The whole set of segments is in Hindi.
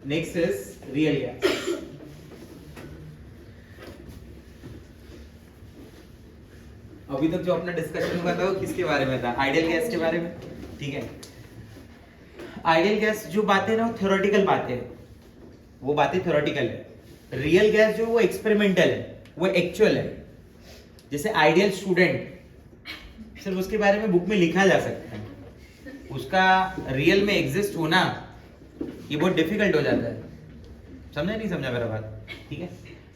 Next is real gas. अभी तक जो अपना डिस्कशन हुआ था वो किसके बारे में था? आइडियल गैस के बारे में। ठीक है, आइडियल गैस जो बातें ना वो थ्योरेटिकल बातें हैं, वो बातें थ्योरेटिकल है। रियल गैस जो वो एक्सपेरिमेंटल है, वो एक्चुअल है। जैसे आइडियल स्टूडेंट सिर्फ उसके बारे में बुक में लिखा जा सकता है, उसका रियल में एग्जिस्ट होना ये बहुत डिफिकल्ट हो जाता है। समझा नहीं समझा मेरा बात? ठीक है,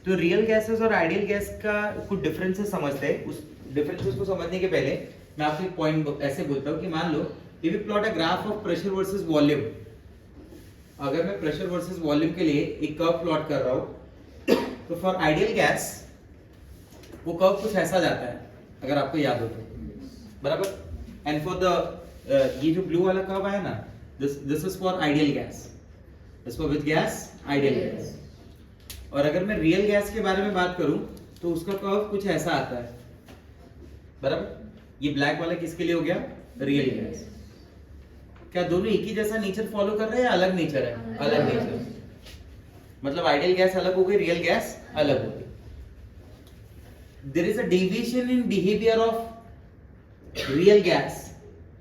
तो रियल गैसेस और आइडियल गैस का कुछ डिफरेंसेस समझते हैं। उस डिफरेंसेस को समझने के पहले मैं आपको एक पॉइंट ऐसे बोलता हूँ कि मान लो if we plot a graph of pressure versus volume. अगर मैं प्रेशर वर्सेस वॉल्यूम के लिए एक कर्व प्लॉट कर रहा हूँ तो फॉर आइडियल गैस वो कर्व कुछ ऐसा जाता है, अगर आपको याद हो तो, बराबर। एंड फॉर द ये जो ब्लू वाला कर्व है ना, this is for ideal gas, this for which gas? Ideal gas. और अगर मैं रियल गैस के बारे में बात करूं तो उसका कर्व कुछ ऐसा आता है, बराबर। ये ब्लैक वाला किसके लिए हो गया? Real gas. क्या दोनों एक ही जैसा नेचर फॉलो कर रहे हैं या अलग नेचर है? अलग नेचर। मतलब आइडियल गैस अलग हो गई, रियल गैस अलग हो गई। There is a deviation in behaviour of real gas,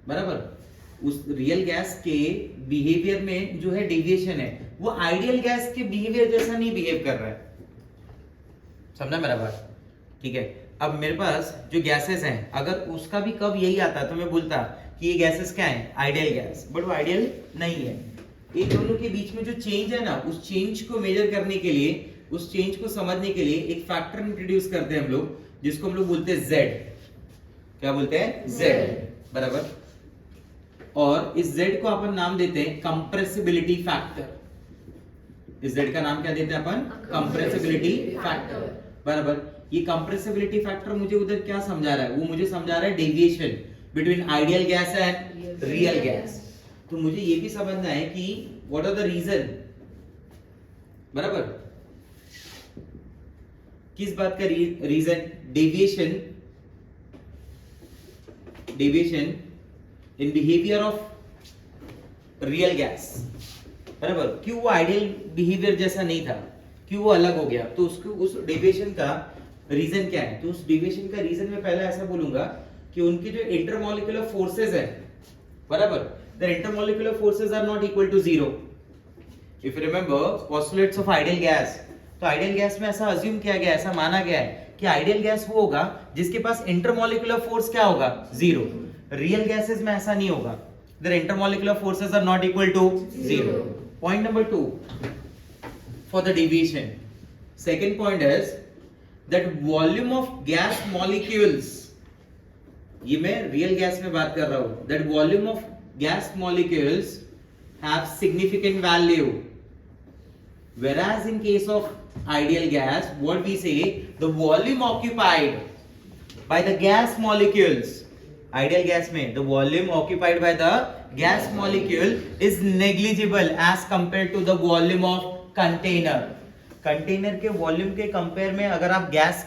बराबर। उस रियल गैस के बिहेवियर में जो है डेविएशन है, वो आइडियल गैस के बिहेवियर जैसा नहीं बिहेव कर रहा है। समझा मेरा बात? ठीक है, अब मेरे पास जो गैसेस हैं, अगर उसका भी कब यही आता तो मैं बोलता कि ये गैसेस क्या है? Ideal gas. बट वो आइडियल नहीं है। इन दोनों के बीच में जो चेंज है ना, उस चेंज को मेजर करने के लिए, उस चेंज को समझने के लिए एक फैक्टर इंट्रोड्यूस करते हैं हम लोग, जिसको हम लोग बोलते हैं Z। क्या बोलते हैं? Z, बराबर। और इस Z को अपन नाम देते हैं कंप्रेसिबिलिटी फैक्टर। इस Z का नाम क्या देते हैं अपन? कंप्रेसिबिलिटी फैक्टर, बराबर। ये कंप्रेसिबिलिटी फैक्टर मुझे उधर क्या समझा रहा है? वो मुझे समझा रहा है deviation between ideal gas and real gas. तो मुझे ये भी समझना है कि व्हाट आर द रीजन, बराबर, किस बात का reason? Deviation in behaviour of real gas, बराबर। क्यों वो आइडियल बिहेवियर जैसा नहीं था, क्यों वो अलग हो गया? तो उसको उस डेविएशन का रीजन क्या है? तो उस डेविएशन का रीजन मैं पहले ऐसा बोलूंगा कि उनकी जो इंटरमॉलिक्यूलर फोर्सेस है, बराबर, the intermolecular forces are not equal to zero. If you remember postulates of ideal gas, तो आइडियल गैस में ऐसा अज्यूम किया गया, ऐसा माना गया है कि आइडियल गैस वो होगा जिसके पास इंटरमॉलिक्यूलर फोर्स क्या होगा? जीरो। रियल गैसेस में ऐसा नहीं होगा, their intermolecular forces are not equal to zero. Point number 2 for the deviation. Second point is that volume of gas molecules, ये मैं रियल गैस में बात कर रहा हूं, that volume of gas molecules have significant value, whereas in case of ideal gas what we say, the volume occupied by the gas molecules, ideal gas में the volume occupied by the gas molecule is negligible as compared to the volume of container. Container के वॉल्यूम के कंपेयर में अगर आप गैस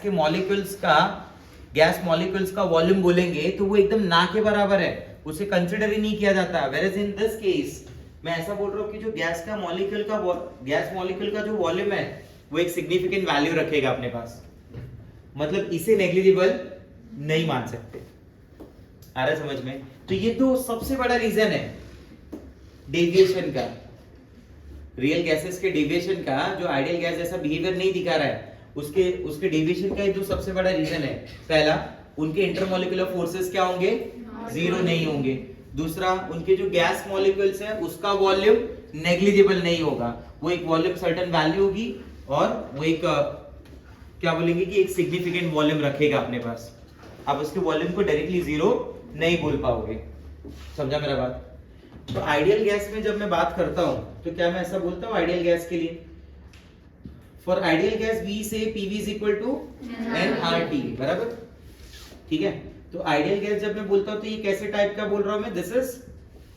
मॉलिक्यूल्स का वॉल्यूम बोलेंगे तो वो एकदम ना के बराबर है, उसे कंसिडर ही नहीं किया जाता। whereas in this case मैं ऐसा बोल रहा हूँ कि जो गैस मॉलिक्यूल का जो वॉल्यूम है वो एक सिग्निफिकेंट वैल्यू रखेगा अपने पास, मतलब इसे नेग्लिजिबल नहीं मान सकते। आ रहा है समझ में? तो ये तो सबसे बड़ा रीजन है डेविएशन का, रियल गैसेस के डेविएशन का, जो आइडियल गैस जैसा बिहेवियर नहीं दिखा रहा है, उसके डेविएशन का जो सबसे बड़ा रीजन है, पहला, उनके इंटरमॉलिक्यूलर फोर्सेस क्या होंगे? जीरो नहीं होंगे। दूसरा, उनके जो गैस मॉलिक्यूल्स है उसका वॉल्यूम नेग्लिजिबल नहीं होगा, वो एक वॉल्यूम सर्टेन वैल्यू होगी और वो एक क्या बोलेंगे कि एक सिग्निफिकेंट वॉल्यूम रखेगा अपने पास। आप उसके वॉल्यूम को डायरेक्टली जीरो नहीं बोल पाओगे। समझा मेरा बात? तो आइडियल गैस में जब मैं बात करता हूं तो क्या मैं ऐसा बोलता हूं आइडियल गैस के लिए? For ideal gas we say PV is equal to nRT, बराबर। ठीक है, तो आइडियल गैस जब मैं बोलता हूं तो ये कैसे टाइप का बोल रहा हूं मैं? दिस इज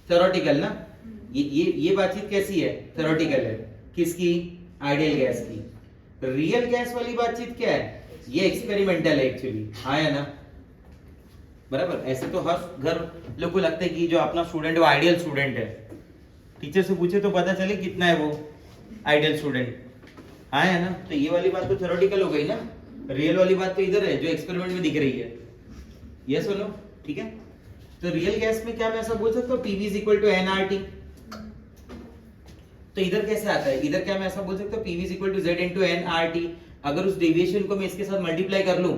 थ्योरेटिकल ना, ये बातचीत कैसी है? थ्योरेटिकल है। किसकी? आइडियल गैस की। रियल गैस वाली बातचीत क्या है? ये एक्सपेरिमेंटल है एक्चुअली, आया ना, बराबर। ऐसे तो हर घर लोग को लगता है कि जो अपना स्टूडेंट है वो आइडियल स्टूडेंट है, टीचर से पूछे तो पता चले कितना है वो आइडियल स्टूडेंट, हाँ है ना। तो ये वाली बात तो थ्योरेटिकल हो गई ना, रियल वाली बात तो इधर है जो एक्सपेरिमेंट में दिख रही है। यस और नो, ठीक है। तो रियल गैस में क्या मैं ऐसा बोल सकता हूँ PV is equal to nRT। तो इधर कैसे आता है, इधर क्या मैं ऐसा बोल सकता हूँ PV is equal to Z into nRT। अगर उस डेविएशन को मैं इसके साथ मल्टीप्लाई कर लूं,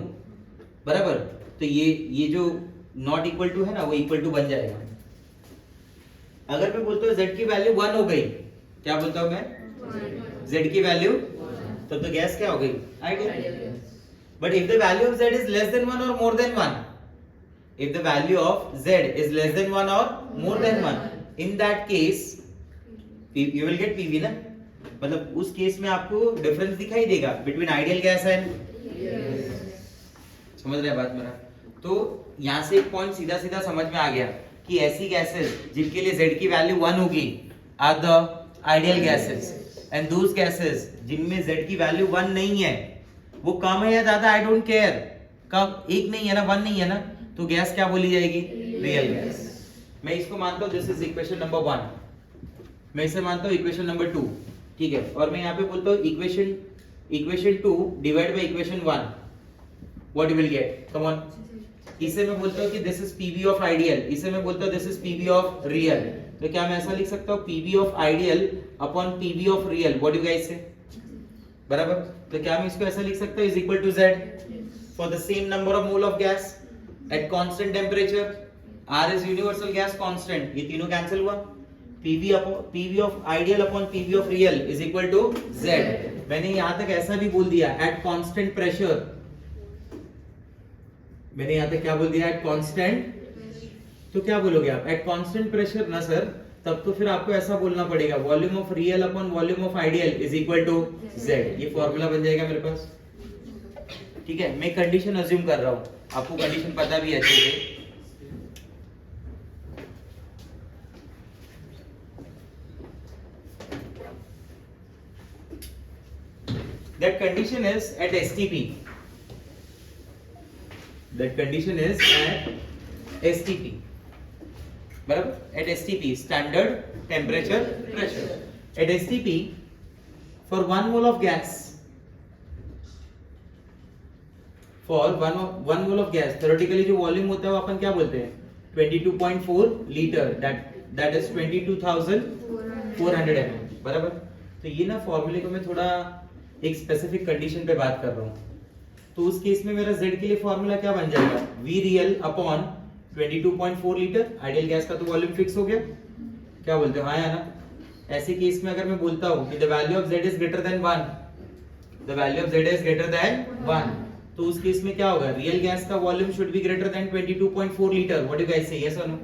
बराबर, तो ये जो नॉट इक्वल टू है ना वो इक्वल टू बन जाएगा। अगर मैं बोलता हूँ Z की वैल्यू 1 हो गई, क्या बोलता हूँ मैं, Z की वैल्यू, तब तो गैस क्या हो गई, ideal. But if the value of Z is less than 1 और more than 1, if the value of Z is less than 1 or more than 1, in that case you will get PV ना, मतलब उस केस में आपको डिफरेंस दिखाई देगा between ideal gas and, समझ रहे हैं बात मेरा। तो यहाँ से एक पॉइंट सीधा सीधा समझ में आ गया कि ऐसी गैसेस जिनके लिए Z की वैल्यू 1 होगी are the ideal gases, and those gases जिनमें Z की वैल्यू 1 नहीं है, वो कम है या ज्यादा, आई डोंट केयर, कम, एक नहीं है ना, 1 नहीं है ना, तो गैस क्या बोली जाएगी, रियल गैस। मैं इसको मानता हूं दिस इज इक्वेशन नंबर 1, मैं इसे मानता हूं इक्वेशन नंबर 2, ठीक है। और मैं यहाँ पे बोलता हूं equation 2 divide by equation 1, what you will get, come on. इसे मैं बोलता हूं कि this is PV of ideal, इसे मैं बोलता हूं this is PV of real. तो क्या मैं ऐसा लिख सकता हूं PV of ideal upon PV of real, what you guys से, बराबर। तो क्या मैं इसको ऐसा लिख सकता हूं is equal to Z for the same number of mole of gas at constant temperature, R is universal gas constant, ये तीनों कैंसिल हुआ, PV of ideal upon PV of real is equal to Z। मैंने यहाँ तक ऐसा भी बोल दिया at constant pressure, मैंने यहाँ तक क्या बोल दिया, at constant, तो क्या बोलोगे आप, at constant pressure ना सर, तब तो फिर आपको ऐसा बोलना पड़ेगा volume of real upon volume of ideal is equal to Z, ये फॉर्मूला बन जाएगा मेरे पास, ठीक है। मैं कंडीशन अज्यूम कर रहा हूं, आपको कंडीशन पता भी है अच्छे से। That condition is at STP. That condition is at STP. बराबर, at STP standard temperature pressure. At STP for 1 mole of gas, for one mole of gas, theoretically जो वॉल्यूम होता है वो अपन क्या बोलते हैं, 22.4 लीटर, that is 22,400 ml, बराबर। तो ये ना फॉर्मूले को मैं थोड़ा एक स्पेसिफिक कंडीशन पे बात कर रहा हूँ। तो उस केस में मेरा Z के लिए फॉर्मूला क्या बन जाएगा, V real upon 22.4 litre, ideal gas का तो वॉल्यूम फिक्स हो गया, क्या बोलते हो, हाँ या ना। ऐसे केस में अगर मैं बोलता हूँ कि the value of Z is greater then 1, the value of Z is greater then 1, तो उस केस में क्या होगा, रियल गैस का volume should be greater than 22.4 litre, what do guys से, यस और नो।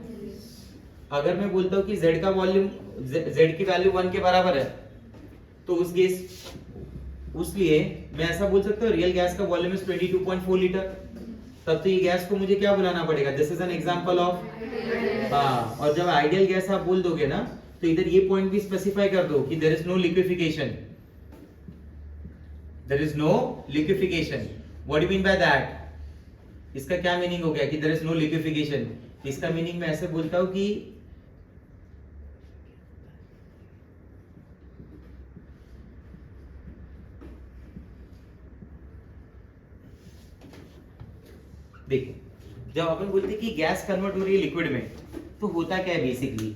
अगर मैं बोलता हूँ कि Z का वॉल्यूम, Z की वैल्यू 1 के बराबर है, तो उस केस, उसलिए मैं ऐसा बोल सकता हूँ रियल गैस का वॉल्यूम इज 22.4 लीटर, तब तो ये गैस को मुझे क्या बुलाना पड़ेगा, this is an example of, हाँ। और जब आइडियल गैस आप बोल दोगे ना, तो इधर ये पॉइंट भी स्पेसिफाई कर दो कि there is no liquefaction, there is no liquefaction. What do you mean by that, इसका क्या मीनिंग हो गया कि देयर इज नो लिक्विफिकेशन। इसका मीनिंग मैं ऐसे बोलता हूं कि देखिए, जब अपन बोलते हैं कि गैस कन्वर्ट हो रही है लिक्विड में, तो होता क्या है बेसिकली,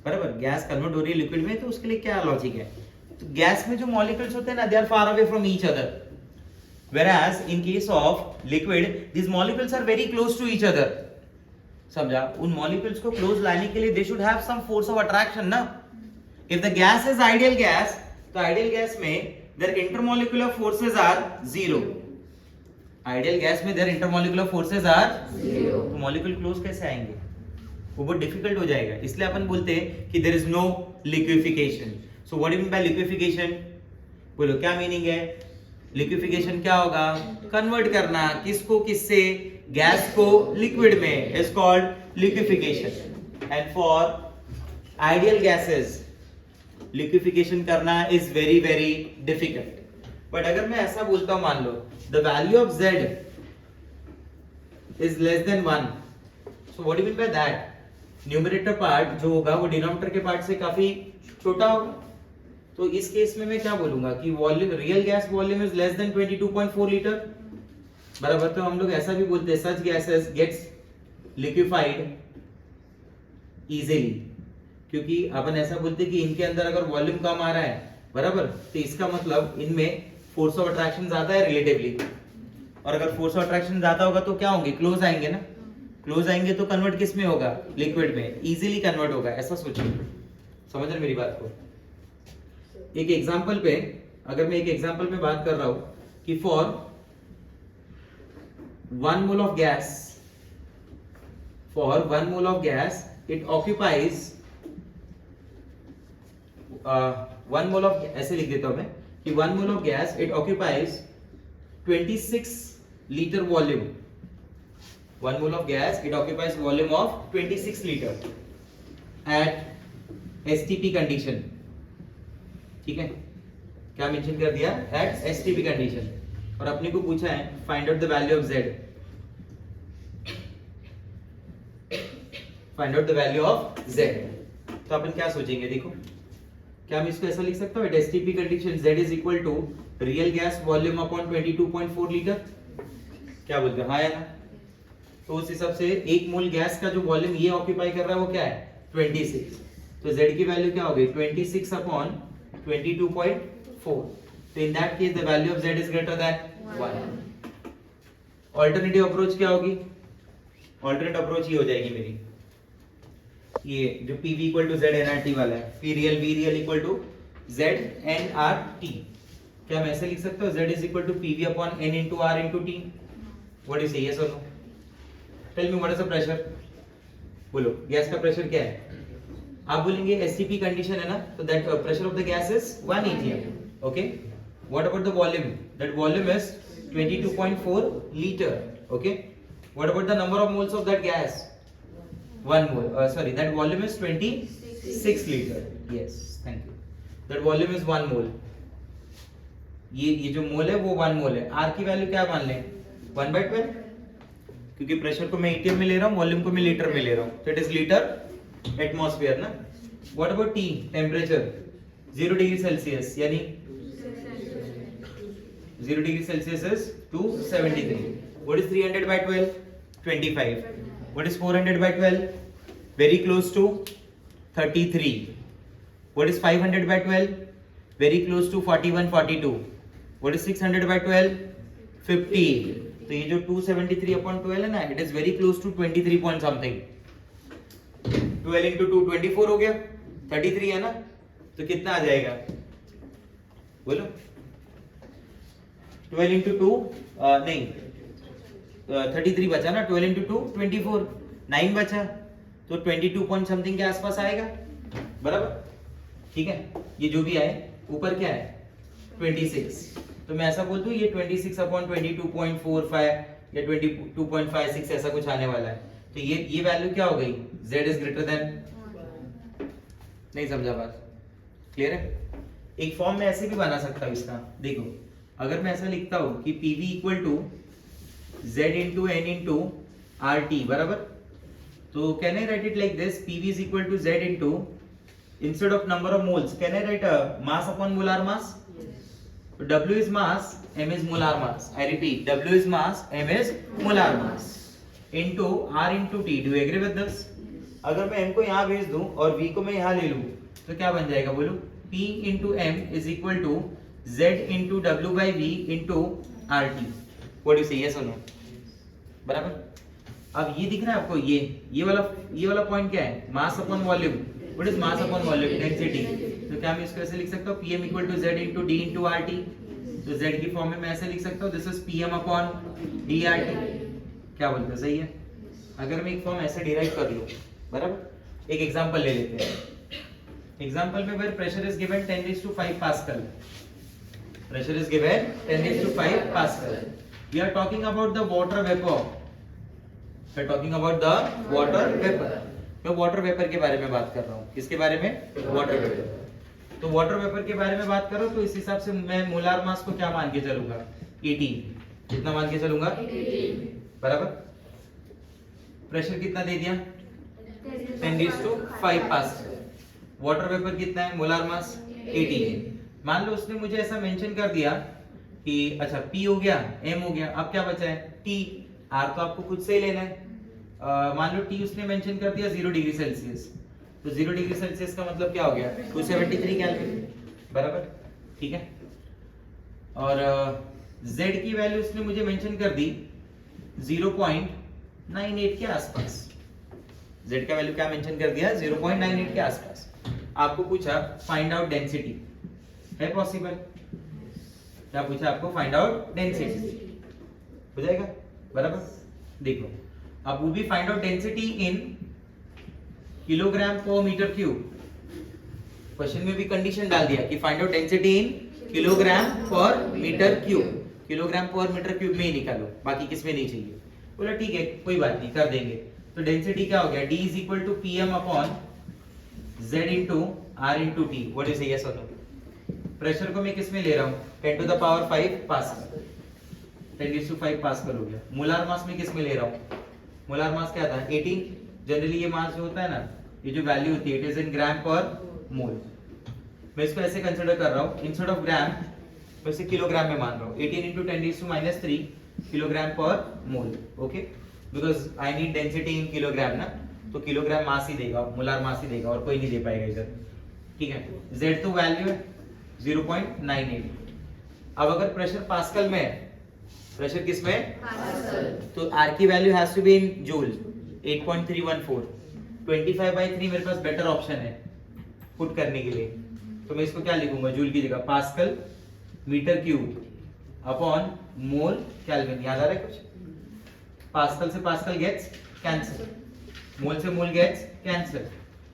बराबर, गैस कन्वर्ट हो रही है लिक्विड में, तो उसके लिए क्या लॉजिक है, तो गैस में जो मॉलिक्यूल्स होते हैं ना, they are far away from each other, whereas in case of liquid these molecules are very close to each other, समझा। उन मॉलिक्यूल्स को क्लोज लाने के लिए they should have some force of attraction ना। if the gas is ideal gas, तो आइडियल गैस में their intermolecular forces are 0, ideal gas में their intermolecular forces are 0, तो मॉलिक्यूल क्लोज कैसे आएंगे, वो बहुत डिफिकल्ट हो जाएगा। इसलिए अपन बोलते हैं कि there is no liquefaction। so what do you mean by liquefaction, बोलो क्या मीनिंग है। लिक्विफिकेशन क्या होगा, कन्वर्ट करना, किसको किससे, गैस को लिक्विड में, is called liquefaction. And for ideal gases liquefaction करना is very very difficult. But अगर मैं ऐसा बोलता हूं, मान लो the value of Z is less than 1, so what do you mean by that, numerator part जो होगा वो डिनोमिनेटर के पार्ट से काफी छोटा होगा, तो इस केस में मैं क्या बोलूंगा कि volume, real gas volume is less then 22.4 litre, बराबर। तो हम लोग ऐसा भी बोलते हैं, सच गैसेस गेट्स लिक्विफाइड इजीली, क्योंकि अपन ऐसा बोलते हैं कि इनके अंदर अगर वॉल्यूम कम आ रहा है, बराबर, तो इसका मतलब इनमें फोर्स ऑफ अट्रैक्शन ज्यादा है रिलेटिवली, और अगर फोर्स ऑफ अट्रैक्शन ज्यादा होगा तो क्या होंगे, क्लोज आएंगे ना, क्लोज आएंगे तो कन्वर्ट किस में होगा, लिक्विड में, इजीली कन्वर्ट होगा, ऐसा सोचिए। समझ रहे मेरी बात को? एक एग्जांपल पे, अगर मैं एक एग्जांपल में बात कर रहा हूं कि for 1 mole of gas, for 1 mole of gas it occupies 1 mole of, ऐसे लिख देता हूं मैं कि 1 mole of gas it occupies 26 litre volume. 1 mole of gas it occupies volume of 26 litre at STP condition. ठीक है, क्या मेंशन कर दिया, एट एसटीपी कंडीशन। और अपने को पूछा है find out the value of Z, find out the value of Z. तो अपन क्या सोचेंगे, देखो क्या मैं इसको ऐसा लिख सकता हूँ, at STP condition z is equal to real gas volume upon 22.4 litre. क्या बोलते हैं, हाँ या ना? तो उस हिसाब से 1 मोल गैस का जो वॉल्यूम ये ऑक्यूपाई कर रहा है वो क्या है, 26। तो z की वैल्यू क्या होगी, 26 अपॉन 22.4। तो in that case the value of z is greater then 1। Alternative approach क्या होगी, अल्टरनेट अप्रोच ये हो जाएगी मेरी, ये जो PV equal to Z NRT वाला है, P real V real equal to Z NRT। क्या मैं ऐसे लिख सकता हूँ, Z is equal to PV upon N into R into T? What is yes और no? Tell me what is the pressure, बोलो गैस का प्रेशर क्या है? आप बोलेंगे STP कंडीशन है ना, तो that pressure of the gas is 1 atm। Okay, what about the volume, that volume is 22.4 litre. Okay, what about the number of moles of that gas, 1 mole, sorry, that volume is 26 liter. Yes, thank you. That volume is 1 mole. ये जो मोल है वो 1 मोल है। R की वैल्यू क्या मान लें, 1/12, क्योंकि प्रेशर को मैं एटीएम में ले रहा हूँ, वॉल्यूम को मैं लीटर में ले रहा हूँ, तो इट इज लीटर एटमॉस्फेयर ना। What about T, temperature 0 degree Celsius, यानी 0 degree Celsius is 273। What is 300/12, 25। What is 400/12? Very close to 33. What is 500/12? Very close to 41, 42. What is 600/12? 50. तो ये जो 273/12 है ना, it is very close to 23 point something. 12 into 2 24 हो गया, 33 है ना, तो कितना आ जाएगा बोलो? 12 into 2 नहीं 33 बचा ना, 12 into 2 24, 9 बचा, तो 22 पॉइंट समथिंग के आसपास आएगा, बराबर। ठीक है, ये जो भी आए ऊपर क्या है 26, तो मैं ऐसा बोल दूं ये 26/22.45 या 22.56 ऐसा कुछ आने वाला है। तो ये वैल्यू क्या हो गई, z इज ग्रेटर देन, नहीं समझा बात, क्लियर है? एक फॉर्म में ऐसे भी बना सकता हूं इसका, देखो अगर मैं ऐसा लिखता हूं कि PV equal to Z into N into RT, बराबर। तो can I write it like this, PV is equal to Z into, instead of number of moles, can I write mass upon molar mass? Yes. W is mass, M is molar mass. I repeat, W is mass, M is molar mass into R into T. Do you agree with this? अगर मैं M को यहाँ भेज दूं और V को मैं यहाँ ले लूं, तो क्या बन जाएगा बोलो? P into M is equal to Z into W by V into RT. What do you say, yes or no? बराबर। अब ये दिख रहा है आपको, ये वाला पॉइंट क्या है, mass upon volume. What is mass upon volume, density. तो क्या मैं इसको ऐसे लिख सकता हूँ, PM equal to Z into D into RT। तो Z की फॉर्म में मैं ऐसे लिख सकता हूँ, this is PM upon DRT। क्या बोलते हो, सही है? अगर मैं एक फॉर्म ऐसे डिराइव कर लूँ, बराबर। एक एग्जांपल ले लेते हैं। एग्जांपल में where pressure is given 10⁵ pascal, pressure is given 10⁵ pascal. We are talking about the water vapor. We are talking about the water vapor. मैं water vapor के बारे में बात कर रहा हूँ। किसके बारे में? water vapor. तो water vapor के बारे में बात कर रहा हूँ, तो इस हिसाब से मैं मोलार मास को क्या मान के चलूंगा, 18। कितना मान के चलूंगा, 18, बराबर। प्रेशर कितना दे दिया, 10⁵ पास्कल। वाटर वेपर कितना है, मोलार मास 18। मान लो उसने मुझे ऐसा मेंशन कर दिया कि अच्छा P हो गया, M हो गया, अब क्या बचा है T। R तो आपको खुद से ही लेना है। मान लो T उसने मेंशन कर दिया 0 डिग्री सेल्सियस, तो 0 डिग्री सेल्सियस का मतलब क्या हो गया 273 केल्विन, बराबर, ठीक है। और Z की वैल्यू उसने मुझे मेंशन कर दी 0.98 के आसपास। Z का वैल्यू क्या मेंशन कर दिया 0.98 के आसपास। आपको पूछा फाइंड आउट डेंसिटी, है पॉसिबल? क्या पूछा आपको? फाइंड आउट डेंसिटी, हो जाएगा, बराबर। देखो अब वो भी find out density in kilogram पर मीटर क्यूब। क्वेश्चन में भी कंडीशन डाल दिया कि find out density in kilogram पर मीटर क्यूब। किलोग्राम पर मीटर क्यूब में ही निकालो, बाकी किसमें नहीं चाहिए। बोला ठीक है कोई बात नहीं, कर देंगे। तो डेंसिटी क्या हो गया D is equal to PM upon Z into R into T। What is yes और नो? प्रेशर को मैं किस में ले रहा हूँ 10 to the power 5 pascal, 10⁵ pascal हो गया। मोलार मास में किस में ले रहा हूँ? मोलार मास क्या था 18। जनरली ये मास जो होता है ना, ये जो वैल्यू होती है इट इज इन ग्राम पर मोल। मैं इसको ऐसे कंसीडर कर रहा हूँ, इंस्टेड ऑफ ग्राम मैं इसे किलोग्राम में मान रहा हूँ। 18 into 10⁻³ kilogram per mole, okay, because I need density in kilogram ना, तो किलोग्राम मास ही देगा, मोलार मास ही देगा, और कोई नहीं दे पाएगा इधर, ठीक है। Z तो वैल्यू है 0.98। अब अगर प्रेशर पास्कल में है, प्रेशर किस में पास्कल, तो R की value has to be in joule 8.314। 25/3 मेरे पास बेटर ऑप्शन है पुट करने के लिए, तो मैं इसको क्या लिखूंगा जूल की जगह pascal metre cube upon mole kelvin. याद आ रहा है कुछ? पास्कल से पास्कल गेट्स कैंसिल, मोल से mole gets cancel,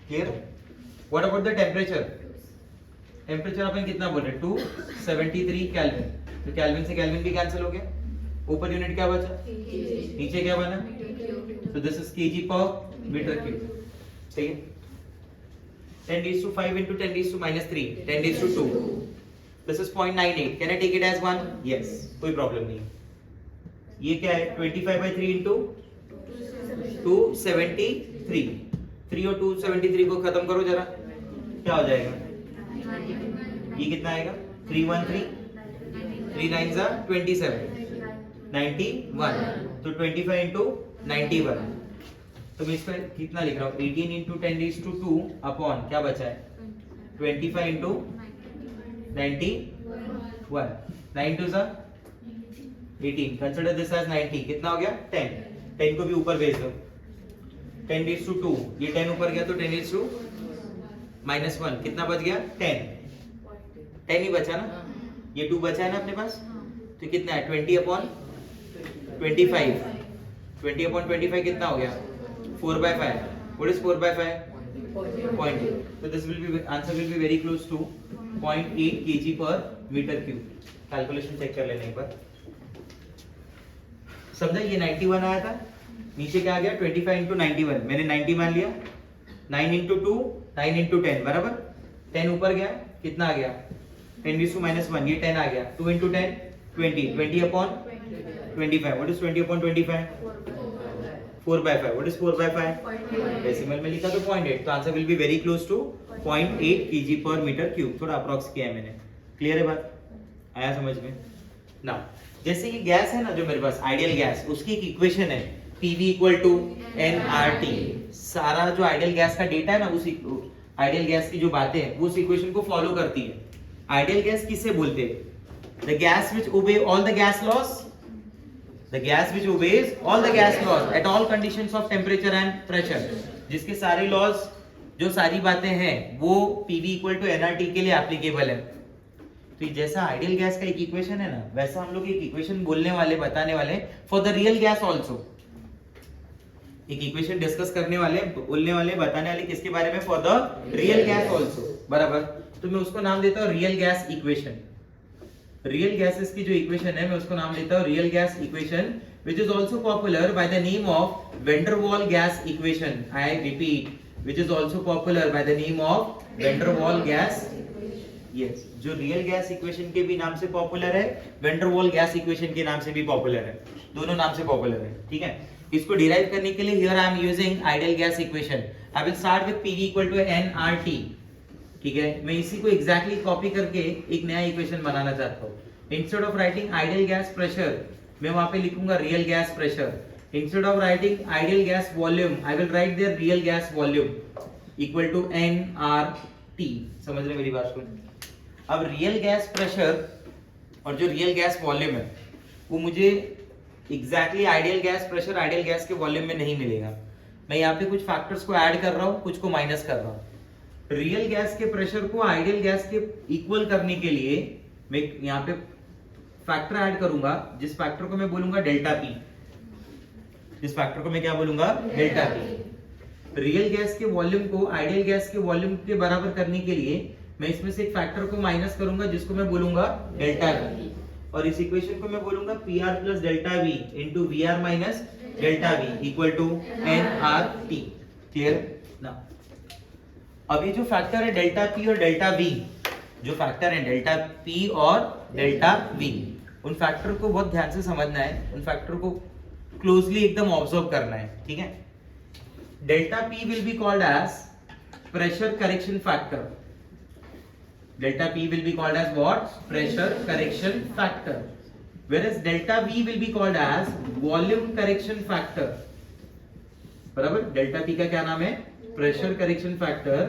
clear? What about the temperature? Temperature अपन कितना बोल रहे हैं 273 केल्विन, तो केल्विन से केल्विन भी कैंसिल हो गया। ऊपर यूनिट क्या बचा, नीचे क्या बना, तो दिस इज केजी पर मीटर क्यूब, सही है। 10⁵ into 10⁻³ 10⁻²। This is 0.98. Can I take it as 1? Yes. कोई प्रॉब्लम नहीं। ये क्या है 25/3 into 273। 3 और 273 को खत्म करो जरा, क्या हो जाएगा? ये कितना आएगा 313, 3 9 जा 27, 91, तो 25 into 91। तो मैं इसको कितना लिख रहा हूँ 18 into 10⁻² अपॉन क्या बचा है 25 into 91, 9 2 जा 18, कंसीडर दिस एज 90, कितना हो गया 10। 10 को भी ऊपर भेज दो, 10⁻², ये 10 ऊपर गया तो 10⁻⁻1 कितना बच गया 10 ही बचा ना, ये 2 बचा है ना अपने पास, तो कितना है 20/25, 20/25 कितना हो गया 4/5। What is 4/5? 0.8. So this will be answer will be very close to 0.8 kg per meter cube. Calculation check कर लेना एक बार। समझा? ये 91 आया था, नीचे क्या आ गया 25 into 91, मैंने 90 मान लिया। 9 into 2 9 into 10 बराबर, 10 ऊपर गया कितना आ गया 10⁻⁻1, ये 10 आ गया। 2 into 10 20, 20/25। What is 20/25? 4/5। What is 4/5? Decimal में लिखा तो 0.8, तो answer will be very close to 0.8 kg पर मीटर क्यूब। थोड़ा अप्रॉक्स किया है मैंने, क्लियर है बात? आया समझ में? नाउ जैसे ये गैस है ना जो मेरे पास आइडियल गैस, उसकी एक इक्वेशन है PV = nRT। सारा जो आइडियल गैस का डेटा है ना, उस आइडियल गैस की जो बातें हैं वो उस इक्वेशन को फॉलो करती है। आइडियल गैस किसे बोलते हैं? The gas which obey all the gas laws, the gas which obeys all the gas laws at all conditions of temperature and pressure, जिसके सारे लॉज जो सारी बातें हैं वो PV = nRT के लिए एप्लीकेबल है। तो जैसा आइडियल गैस का एक इक्वेशन है ना, वैसा हम लोग एक इक्वेशन बोलने वाले बताने वाले for the real gas also. एक इक्वेशन डिस्कस करने वाले बोलने वाले बताने वाले किसके बारे में? For the real gas also, बराबर। तो मैं उसको नाम देता हूँ real gas equation. Real gases की जो इक्वेशन है मैं उसको नाम देता हूँ real gas equation, which is also popular by the name of van der Waal gas equation. I repeat, which is also popular by the name of van der Waal gas. Yes, जो रियल गैस इक्वेशन के भी नाम से पॉपुलर है, van der Waal gas equation के नाम से भी पॉपुलर है, दोनों नाम से पॉपुलर है, ठीक है। इसको डिराइव करने के लिए here I am using ideal gas equation. I will start with PV = nRT. ठीक है, मैं इसी को एग्जैक्टली कॉपी करके एक नया इक्वेशन बनाना चाहता हूँ। Instead of writing ideal gas pressure, मैं वहां पे लिखूंगा real gas pressure. Instead of writing ideal gas volume, I will write there real gas volume equal to nRT। समझ रहे मेरी बात को? अब रियल गैस प्रेशर और जो रियल गैस वॉल्यूम है वो मुझे exactly ideal gas pressure ideal gas के वॉल्यूम में नहीं मिलेगा। मैं यहाँ पे कुछ फैक्टर्स को ऐड कर रहा हूँ, कुछ को माइनस कर रहा हूँ। रियल गैस के प्रेशर को आइडियल गैस के इक्वल करने के लिए मैं यहाँ पे फैक्टर ऐड करूंगा, जिस फैक्टर को मैं बोलूंगा डेल्टा पी। इस फैक्टर को मैं क्या बोलूंगा? Delta P. रियल गैस के वॉल्यूम को आइडियल गैस के वॉल्यूम के बराबर करने के लिए मैं इसमें से एक फैक्टर को माइनस करूंगा, जिसको मैं बोलूंगा डेल्टा वी, और इस इक्वेशन को मैं बोलूंगा P R plus delta V into V R minus delta V equal to nRT। Clear ना? अब ये जो फैक्टर है डेल्टा पी और डेल्टा वी, जो फैक्टर है डेल्टा पी और डेल्टा वी, उन फैक्टर को बहुत ध्यान से समझना है, उन फैक्टर को क्लोजली एकदम ऑब्जर्व करना है। ठीक है, delta P will be called as pressure correction factor. Delta P will be called as what? Pressure correction factor, whereas delta v will be called as volume correction factor। बराबर? डेल्टा पी का क्या नाम है? प्रेशर करेक्शन फैक्टर,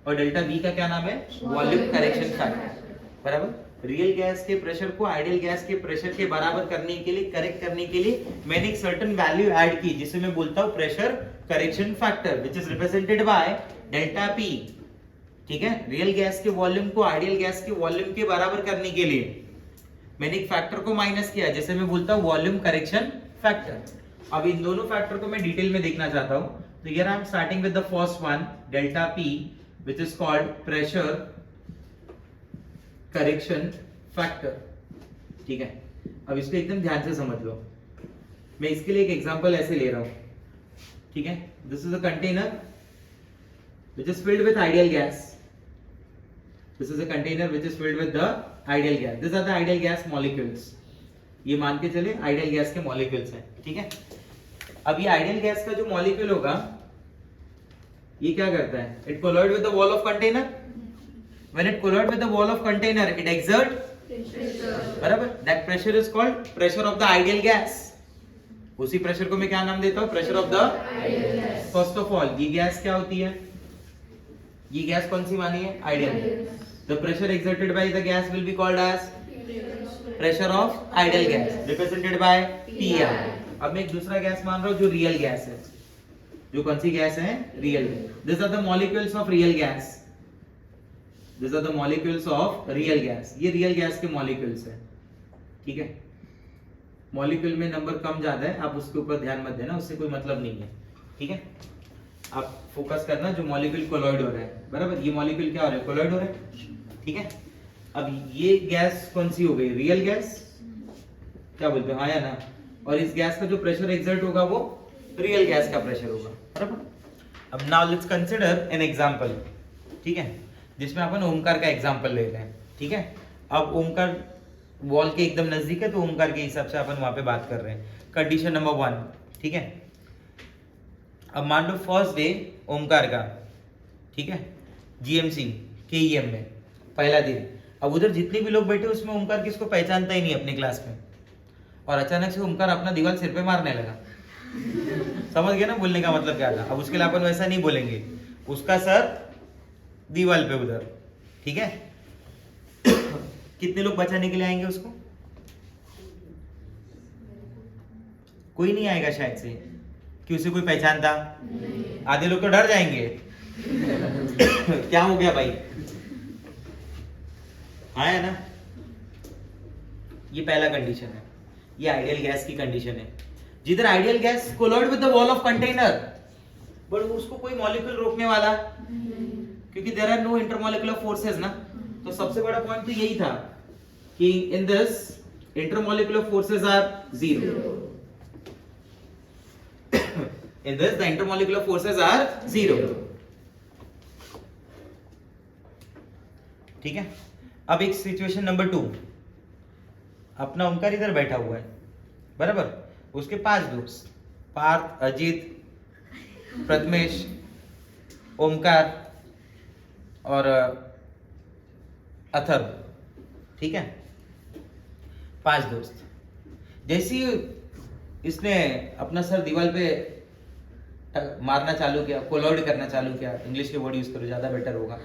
और डेल्टा वी का क्या नाम है? Volume correction factor. बराबर? रियल गैस के प्रेशर को आइडियल गैस के प्रेशर के बराबर करने के लिए, करेक्ट करने के लिए मैंने एक सर्टेन वैल्यू ऐड की, जिसे मैं बोलता हूं pressure correction factor, which is represented by delta P. ठीक है, रियल गैस के वॉल्यूम को आइडियल गैस के वॉल्यूम के बराबर करने के लिए मैंने एक फैक्टर को माइनस किया, जैसे मैं बोलता हूं वॉल्यूम करेक्शन फैक्टर। अब इन दोनों फैक्टर को मैं डिटेल में देखना चाहता हूं, तो here I am starting with the first one, delta P, which is called pressure correction factor. ठीक है, अब इसको एकदम ध्यान से समझ लो। मैं इसके लिए एक एग्जांपल ऐसे ले रहा हूं। ठीक है, this is a container which is filled with ideal gas. This is a container which is filled with the ideal gas. These are the ideal gas molecules. ये मान के चले आइडियल गैस के मॉलिक्यूल्स हैं। ठीक है, अब ये आइडियल गैस का जो मॉलिक्यूल होगा, ये क्या करता है? It collide with the wall of container. When it collide with the wall of container, it exert pressure. बराबर? That pressure is called pressure of the ideal gas. उसी प्रेशर को मैं क्या नाम देता हूँ? Pressure of the ideal gas. First of all, ये गैस क्या होती है? ये गैस कौन सी मानी है? Ideal. The pressure exerted by the gas will be called as pressure of ideal gas, represented by PR। अब मैं एक दूसरा गैस मान रहा हूँ जो रियल गैस है। जो कौन सी गैस है? Real. These are the molecules of real gas। These are the molecules of real gas। ये रियल गैस के मॉलिक्यूल्स है। ठीक है, मॉलिक्यूल में नंबर कम ज्यादा है, आप उसके ऊपर ध्यान मत देना, उससे कोई मतलब नहीं है। ठीक है, आप फोकस करना जो मॉलिक्यूल कोलॉइड हो रहा है। बराबर? ये मॉलिक्यूल क्या हो रहा है? कोलॉइड हो रहा है। ठीक है, अब ये गैस कौन सी हो गई? Real gas. क्या बोलते हो? हाँ या ना? और इस गैस का जो प्रेशर एक्सर्ट होगा वो रियल गैस का प्रेशर होगा। बराबर? अब now let's consider an example. ठीक है, जिसमें अपन ओमकार का एग्जांपल ले रहे हैं। ठीक है, अब ओमकार वॉल के एकदम नजदीक है, तो ओमकार के हिसाब से अपन वहां पे बात कर रहे हैं। Condition number 1। ठीक है, अब मान लो फर्स्ट डे ओमकार का, ठीक है, जीएमसी केईएम में पहला दिन। अब उधर जितने भी लोग बैठे उसमें ओमकार किसको पहचानता ही नहीं अपनी क्लास में, और अचानक से ओमकार अपना दीवार सिर पे मारने लगा। समझ गए ना बोलने का मतलब क्या था? अब उसके लिए अपन वैसा नहीं बोलेंगे, उसका सर दीवार पे उधर। ठीक है, कितने लोग बचाने के लिए आएंगे उसको? कोई नहीं आएगा शायद से, कि उसे कोई पहचानता। आधे लोग तो डर जाएंगे। क्या हो गया भाई? आया ना? ये पहला कंडीशन है, ये आइडियल गैस की कंडीशन है, जिधर ideal gas collide with the wall of container, but उसको कोई मॉलिक्यूल रोकने वाला, क्योंकि there are no intermolecular forces ना। तो सबसे बड़ा पॉइंट तो यही था कि in this intermolecular forces are zero. In this, the intermolecular forces are 0. ठीक है, अब एक सिचुएशन नंबर 2। अपना ओमकार इधर बैठा हुआ है। बराबर? उसके 5 दोस्त, पार्थ, अजीत, प्रथमेश, ओमकार और अथर्व, ठीक है, 5 दोस्त। जैसे ही इसने अपना सर दीवार पे मारना चालू किया, कोलॉइड करना चालू किया, इंग्लिश के वर्ड यूज करो ज्यादा बेटर होगा।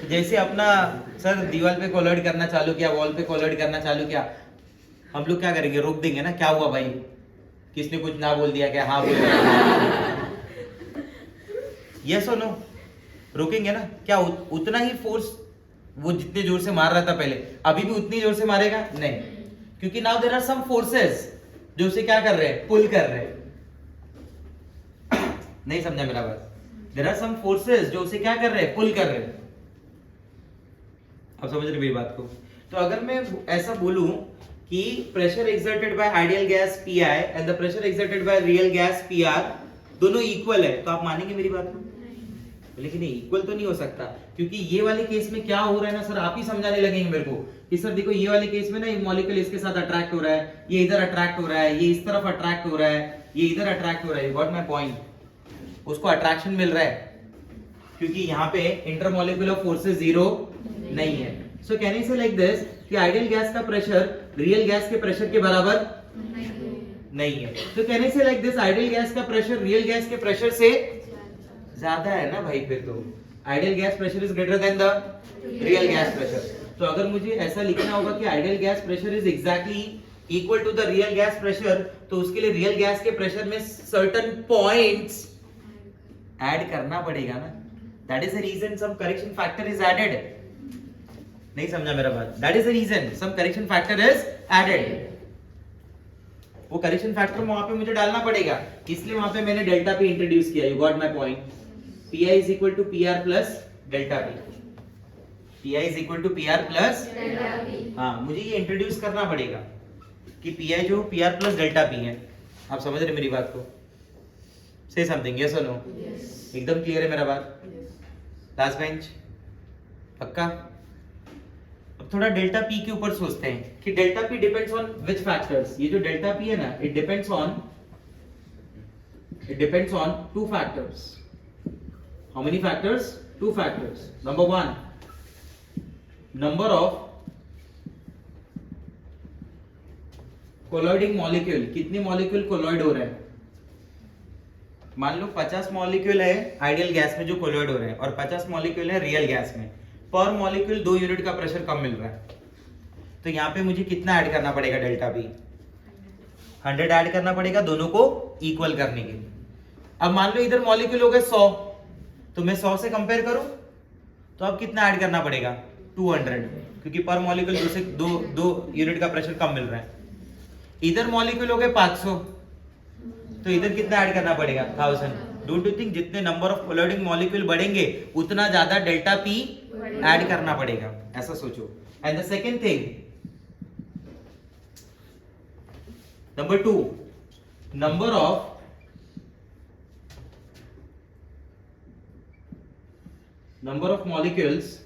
जैसे अपना सर दीवार पे कोलॉइड करना चालू किया, वॉल पे कोलॉइड करना चालू किया, हम लोग क्या करेंगे, रोक देंगे ना, क्या हुआ भाई, किसने कुछ ना बोल दिया क्या, हाँ बोल दिया, यस और नो, रोकेंगे ना। क्या उतना ही फोर्स वो जितने जोर से मार रहा था पहले, अभी भी उतनी जोर से मारेगा? नहीं, क्योंकि now there are some forces जो उसे क्या कर रहे हैं, पुल कर रहे हैं। नहीं समझा मेरा बात? देयर आर सम फोर्सेस जो उसे क्या कर रहे हैं, पुल कर रहे हैं। अब समझ रहे मेरी बात को? तो अगर मैं ऐसा बोलूं कि pressure exerted by ideal gas Pi and the pressure exerted by real gas Pr दोनों इक्वल है, तो आप मानेंगे मेरी बात को? लेकिन इक्वल तो नहीं हो सकता, क्योंकि ये वाले केस में क्या हो रहा है ना सर, आप ही समझाने लगेंगे मेरे को कि सर देखो ये वाले केस में ना, ये मॉलिक्यूल इसके साथ अट्रैक्ट हो रहा है, ये इधर अट्रैक्ट हो रहा है, ये इस तरफ अट्रैक्ट हो रहा है, ये इधर अट्रैक्ट हो रहा है। You got my point? उसको अट्रैक्शन मिल रहा है क्योंकि यहाँ पे इंटरमॉलिक्यूलर फोर्सेस जीरो नहीं है। So can you say like this कि आइडियल गैस का प्रेशर रियल गैस के प्रेशर के बराबर नहीं है। तो can you say like this ideal gas का प्रेशर रियल गैस के प्रेशर से ज्यादा है ना भाई, फिर तो ideal gas pressure is greater than the real gas pressure. तो अगर मुझे ऐसा लिखना होगा कि ideal gas pressure is exactly equal to the real gas pressure, तो उसके लिए रियल गैस के प्रेशर में सर्टेन पॉइंट्स ऐड करना पड़ेगा ना। That is the reason some correction factor is added. नहीं समझा मेरा बात? That is the reason some correction factor is added. वो करेक्शन फैक्टर वहां पे मुझे डालना पड़ेगा, इसलिए वहां पे मैंने डेल्टा पी इंट्रोड्यूस किया। You got my point? Pi is equal to PR plus delta P. Pi is equal to PR plus delta P. हाँ, मुझे ये इंट्रोड्यूस करना पड़ेगा कि Pi जो PR plus डेल्टा P है। आप समझ रहे मेरी बात को? Say something, yes or no? Yes. एकदम क्लियर है मेरा बात? Yes. लास्ट बेंच पक्का? अब थोड़ा डेल्टा P के ऊपर सोचते हैं कि delta P depends on which factors. ये जो डेल्टा P है ना, it depends on two factors. How many factors? 2 factors. Number 1, number of colloiding molecule. कितने मॉलिक्यूल कोलॉइड हो रहे हैं? मान लो 50 मॉलिक्यूल है आइडियल गैस में जो कोलॉइड हो रहे हैं, और 50 मॉलिक्यूल है रियल गैस में। पर मॉलिक्यूल 2 यूनिट का प्रेशर कम मिल रहा है, तो यहाँ पे मुझे कितना ऐड करना पड़ेगा डेल्टा P? 100 ऐड करना पड़ेगा दोनों को इक्वल करने के लिए। अब मान लो इधर मॉलिक्यूल हो गए 100, तो मैं 100 से कंपेयर करूं तो अब कितना ऐड करना पड़ेगा? 200, क्योंकि पर मॉलिक्यूल 2 यूनिट का प्रेशर कम मिल रहा है। इधर मॉलिक्यूल हो गए 500, तो इधर कितना ऐड करना पड़ेगा? 1000। डोंट यू थिंक जितने नंबर ऑफ कोलॉइडिंग मॉलिक्यूल बढ़ेंगे उतना ज्यादा डेल्टा P ऐड करना पड़ेगा? ऐसा सोचो। And the second thing, number 2, number of molecules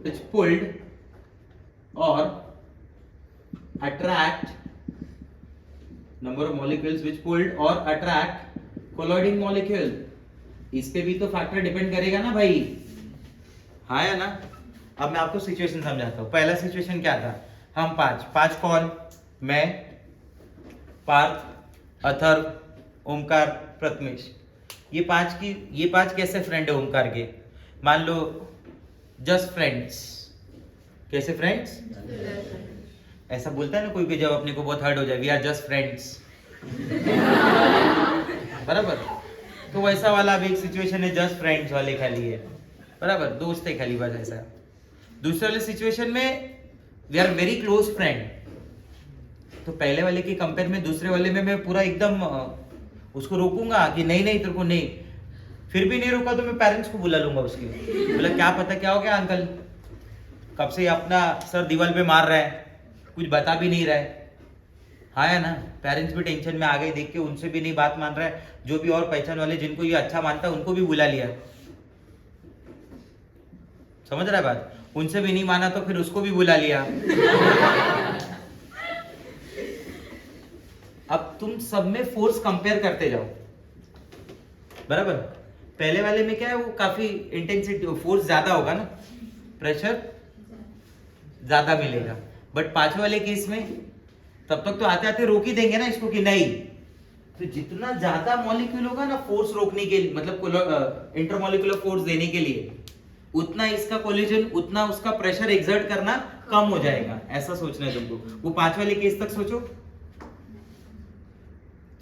which pulled or attract colloiding molecule, इस पे भी तो फैक्टर डिपेंड करेगा ना भाई, हाँ या ना? अब मैं आपको सिचुएशन समझाता हूँ। पहला सिचुएशन क्या था? हम 5 कौन? मैं, पार्थ, अथर्व, ओमकार, प्रथमेश। ये 5 कैसे फ्रेंड है ओमकार के? मान लो जस्ट फ्रेंड्स। कैसे फ्रेंड्स? ऐसा बोलता है ना कोई जब अपने को बहुत हर्ट हो जाए, वी आर जस्ट फ्रेंड्स, बराबर? तो वैसा वाला अभी एक सिचुएशन है, जस्ट फ्रेंड्स वाले खाली है, बराबर? दोस्त है खाली, बस ऐसा। दूसरे वाले सिचुएशन में we are very close friend. तो पहले वाले की कंपेयर में दूसरे वाले में मैं पूरा एकदम उसको रोकूंगा कि नहीं तेरे को नहीं। फिर भी नहीं रोका तो मैं पेरेंट्स को बुला लूंगा उसके, बोला क्या पता क्या हो गया अंकल, कब से अपना सर दीवार पे मार रहा है, कुछ बता भी नहीं रहा है, हाँ या ना? पेरेंट्स भी टेंशन में आ गए देख के, उनसे भी नहीं बात मान रहा है। जो भी और पहचान वाले जिनको ये अच्छा मानता है उनको भी बुला लिया, समझ रहा है बात? उनसे भी नहीं माना तो फिर उसको भी बुला लिया। अब तुम सब में फोर्स कंपेयर करते जाओ, बराबर? पहले वाले में क्या है, वो काफी इंटेंसिटी फोर्स ज्यादा होगा ना, प्रेशर ज्यादा मिलेगा। बट पांचवे वाले केस में तब तक तो आते आते रोक ही देंगे ना इसको कि नहीं, तो जितना ज्यादा मॉलिक्यूल होगा ना फोर्स रोकने के लिए, मतलब इंटरमॉलिक्यूलर फोर्स देने के लिए, उतना इसका कोलिजन, उतना उसका प्रेशर एक्सर्ट करना कम हो जाएगा। ऐसा सोचना है तुमको। वो पांच वाले केस तक सोचो,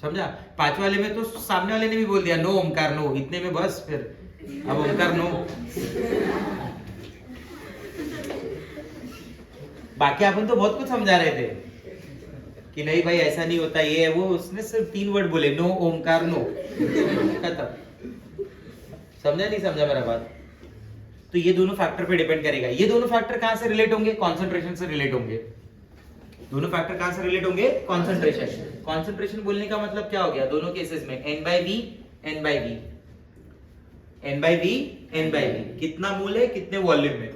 समझा? पांच वाले में तो सामने वाले ने भी बोल दिया नो ओमकार नो, इतने में बस फिर अब ओमकार नो। बाकी अपन तो बहुत कुछ समझा रहे थे कि नहीं भाई ऐसा नहीं होता, ये है वो, उसने सिर्फ 3 वर्ड बोले, नो ओमकार नो, खत्म। समझा नहीं समझा मेरा बात? तो ये दोनों फैक्टर पे डिपेंड करेगा। ये दोनों फैक्टर कहां से रिलेट होंगे? कॉन्सेंट्रेशन से रिलेट होंगे। दोनों फैक्टर कहां से रिलेट होंगे? कॉन्सेंट्रेशन। कॉन्सेंट्रेशन बोलने का मतलब क्या हो गया दोनों केसेस में? n by v, n by v, n by v, n by v, कितना मोल है कितने वॉल्यूम में।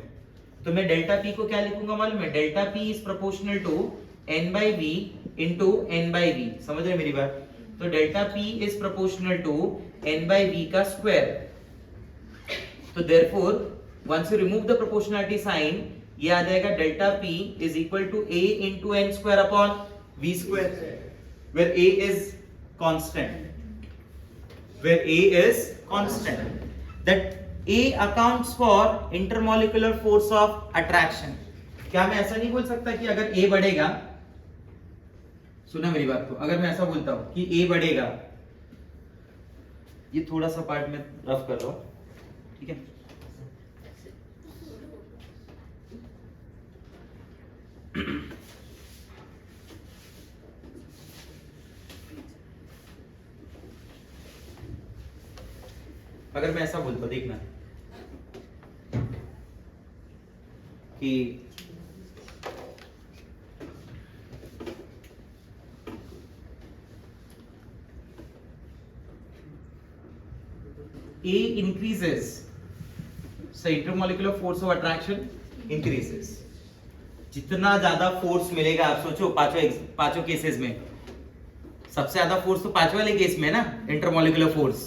तो मैं डेल्टा p को क्या लिखूंगा मालूम है? Delta p is proportional to n by v into n by v। समझ रहे मेरी बात? तो delta p is proportional to n by v का स्क्वायर। तो therefore once you remove the proportionality sign, ये आ जाएगा delta p is equal to a into n square upon v square, where a is constant, where a is constant, that a accounts for intermolecular force of attraction। क्या मैं ऐसा नहीं बोल सकता कि अगर a बढ़ेगा, सुना मेरी बात को, अगर मैं ऐसा बोलता हूं कि a बढ़ेगा, ये थोड़ा सा पार्ट में रफ कर रहा हूं, ठीक है? अगर मैं ऐसा बोलता हूं, देखना कि A increases, so intermolecular force of attraction increases। जितना ज्यादा फोर्स मिलेगा, आप सोचो पांचों केसेस में सबसे ज्यादा फोर्स तो पांचवे वाले केस में ना, इंटरमॉलिक्यूलर फोर्स।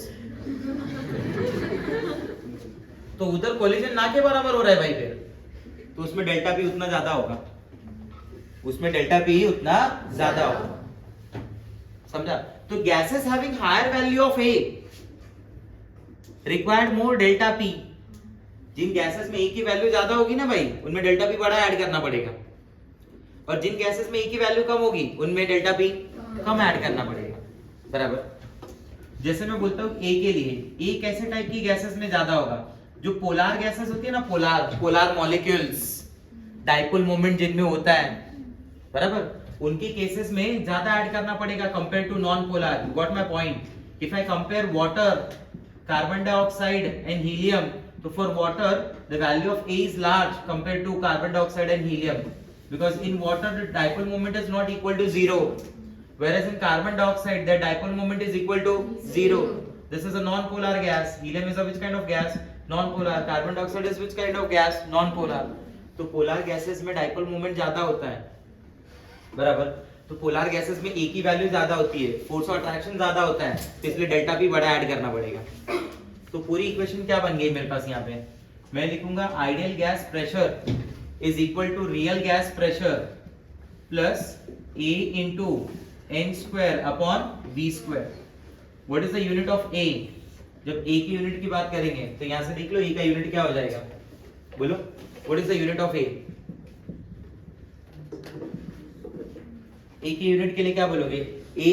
तो उधर कोलिजन ना के बराबर हो रहा है भाई, फिर तो उसमें डेल्टा पी उतना ज्यादा होगा, उसमें डेल्टा पी उतना ज्यादा होगा, समझा? तो gases having higher value of a required more delta P. जिन गैसेस में ए की वैल्यू ज्यादा होगी ना भाई, उनमें डेल्टा पी बड़ा ऐड करना पड़ेगा, और जिन गैसेस में ए की वैल्यू कम होगी उनमें डेल्टा पी कम ऐड करना पड़ेगा, बराबर? जैसे मैं बोलता हूं ए के लिए, ए कैसे टाइप की गैसेस में ज्यादा होगा? जो पोलार गैसेस होती है ना, पोलार मॉलिक्यूल्स, डाइपोल मोमेंट जिनमें होता है, बराबर, उनके केसेस में ज्यादा ऐड करना पड़ेगा compare to non polar. You got my point? If I compare water, carbon dioxide and helium, so for water the value of A is large compared to carbon dioxide and helium, because in water the dipole moment is not equal to 0, whereas in carbon dioxide the dipole moment is equal to 0. This is a non-polar gas. Helium is a which kind of gas? Non-polar. Carbon dioxide is which kind of gas? Non-polar. तो polar gases में dipole moment ज्यादा होता है, बराबर? तो polar gases में A की वैल्यू ज्यादा होती है, force of attraction ज्यादा होता है, तो इसलिए डेल्टा पी बड़ा ऐड करना पड़ेगा। तो पूरी इक्वेशन क्या बन गई मेरे पास? यहाँ पे मैं लिखूंगा ideal gas pressure is equal to real gas pressure plus A into n square upon v square. What is the unit of A? जब A की यूनिट की बात करेंगे तो यहाँ से देख लो A का यूनिट क्या हो जाएगा, बोलो what is the unit of A? A की यूनिट के लिए क्या बोलोगे? A